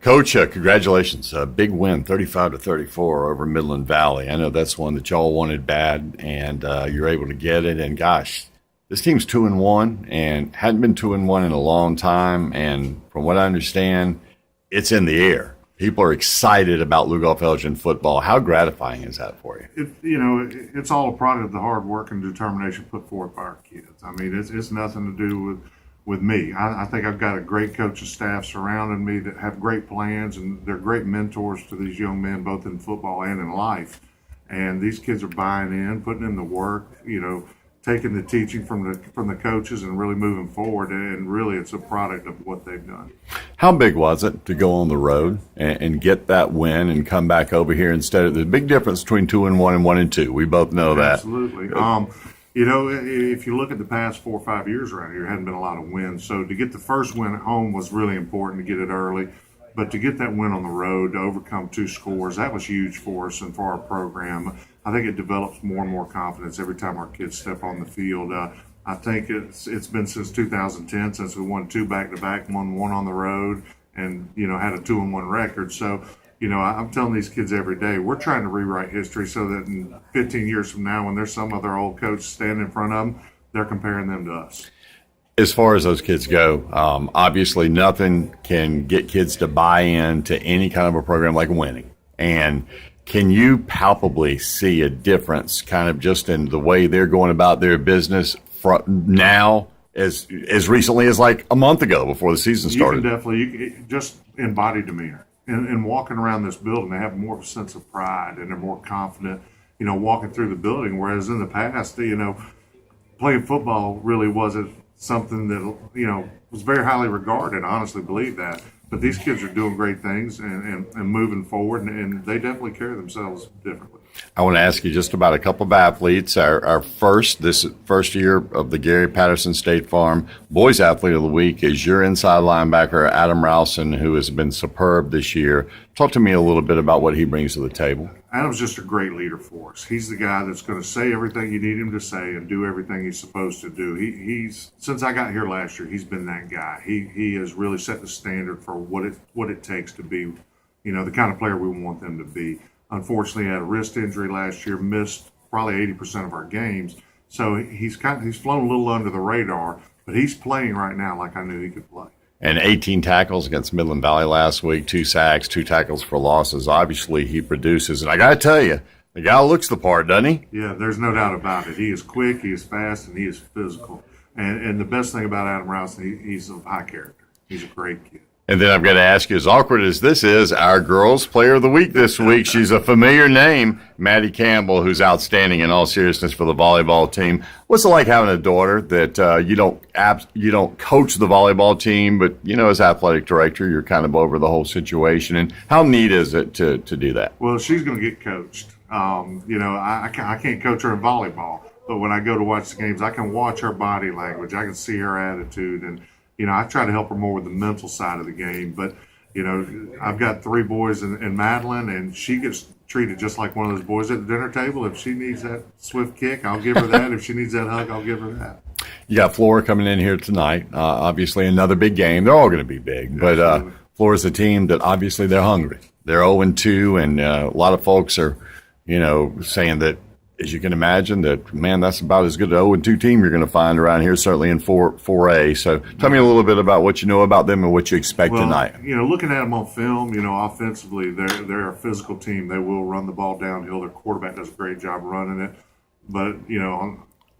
Coach, congratulations. Big win, 35-34 over Midland Valley. I know that's one that y'all wanted bad, and you're able to get it. And, gosh, this team's 2-1 and hadn't been 2-1 in a long time. And from what I understand, it's in the air. People are excited about Lugoff-Elgin football. How gratifying is that for you? It's all a product of the hard work and determination put forth by our kids. I mean, it's nothing to do with me. I think I've got a great coaching staff surrounding me that have great plans, and they're great mentors to these young men, both in football and in life. And these kids are buying in, putting in the work, taking the teaching from the coaches and really moving forward. And really, it's a product of what they've done. How big was it to go on the road and get that win and come back over here instead of the big difference between 2-1 and 1-2? We both know that. Absolutely. If you look at the past 4 or 5 years around here, there hadn't been a lot of wins. So to get the first win at home was really important to get it early. But to get that win on the road, to overcome 2 scores, that was huge for us and for our program. I think it develops more and more confidence every time our kids step on the field. I think it's been since 2010 since we won 2 back-to-back, won 1 on the road, and, had a 2-1 record. So, I'm telling these kids every day, we're trying to rewrite history so that in 15 years from now, when there's some other old coach standing in front of them, they're comparing them to us. As far as those kids go, obviously nothing can get kids to buy in any kind of a program like winning. And can you palpably see a difference kind of just in the way they're going about their business now as recently as like a month ago before the season started? You can definitely, just in body demeanor. And walking around this building, they have more of a sense of pride and they're more confident, walking through the building. Whereas in the past, playing football really wasn't something that, was very highly regarded. I honestly believe that. But these kids are doing great things and moving forward, and they definitely carry themselves differently. I want to ask you just about a couple of athletes. Our first year of the Gary Patterson State Farm Boys Athlete of the Week is your inside linebacker, Adam Rowson, who has been superb this year. Talk to me a little bit about what he brings to the table. Adam's just a great leader for us. He's the guy that's going to say everything you need him to say and do everything he's supposed to do. He's since I got here last year, he's been that guy. He has really set the standard for what it takes to be, the kind of player we want them to be. Unfortunately, had a wrist injury last year, missed probably 80% of our games. So he's flown a little under the radar, but he's playing right now like I knew he could play. And 18 tackles against Midland Valley last week, 2 sacks, 2 tackles for losses. Obviously, he produces. And I got to tell you, the guy looks the part, doesn't he? Yeah, there's no doubt about it. He is quick, he is fast, and he is physical. And the best thing about Adam Rowson, he's of high character. He's a great kid. And then I've got to ask you, as awkward as this is, our girls' player of the week this week, she's a familiar name, Matt Campbell, who's outstanding in all seriousness for the volleyball team. What's it like having a daughter that you don't coach the volleyball team, but, as athletic director, you're kind of over the whole situation? And how neat is it to do that? Well, she's going to get coached. I can't coach her in volleyball, but when I go to watch the games, I can watch her body language. I can see her attitude, and I try to help her more with the mental side of the game. But, I've got 3 boys in Madeline, and she gets treated just like one of those boys at the dinner table. If she needs that swift kick, I'll give her that. If she needs that hug, I'll give her that. You got Flora coming in here tonight. Obviously, another big game. They're all going to be big. But Flora's a team that obviously they're hungry. They're 0-2, and a lot of folks are, saying that, as you can imagine, that, man, that's about as good an 0-2 team you're going to find around here, certainly in 4A. So tell me a little bit about what you know about them and what you expect tonight. Looking at them on film, offensively, they're a physical team. They will run the ball downhill. Their quarterback does a great job running it. But,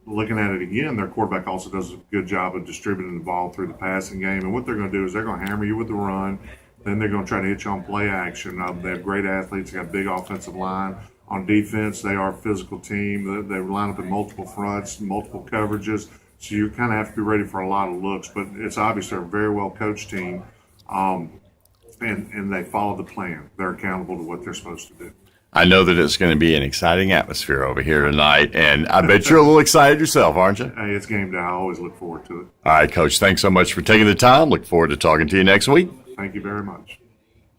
looking at it again, their quarterback also does a good job of distributing the ball through the passing game. And what they're going to do is they're going to hammer you with the run. Then they're going to try to hit you on play action. They have great athletes. They got a big offensive line. On defense, they are a physical team. They line up in multiple fronts, multiple coverages. So you kind of have to be ready for a lot of looks. But it's obviously a very well-coached team, and they follow the plan. They're accountable to what they're supposed to do. I know that it's going to be an exciting atmosphere over here tonight, and I bet you're a little excited yourself, aren't you? Hey, it's game day. I always look forward to it. All right, Coach, thanks so much for taking the time. Look forward to talking to you next week. Thank you very much.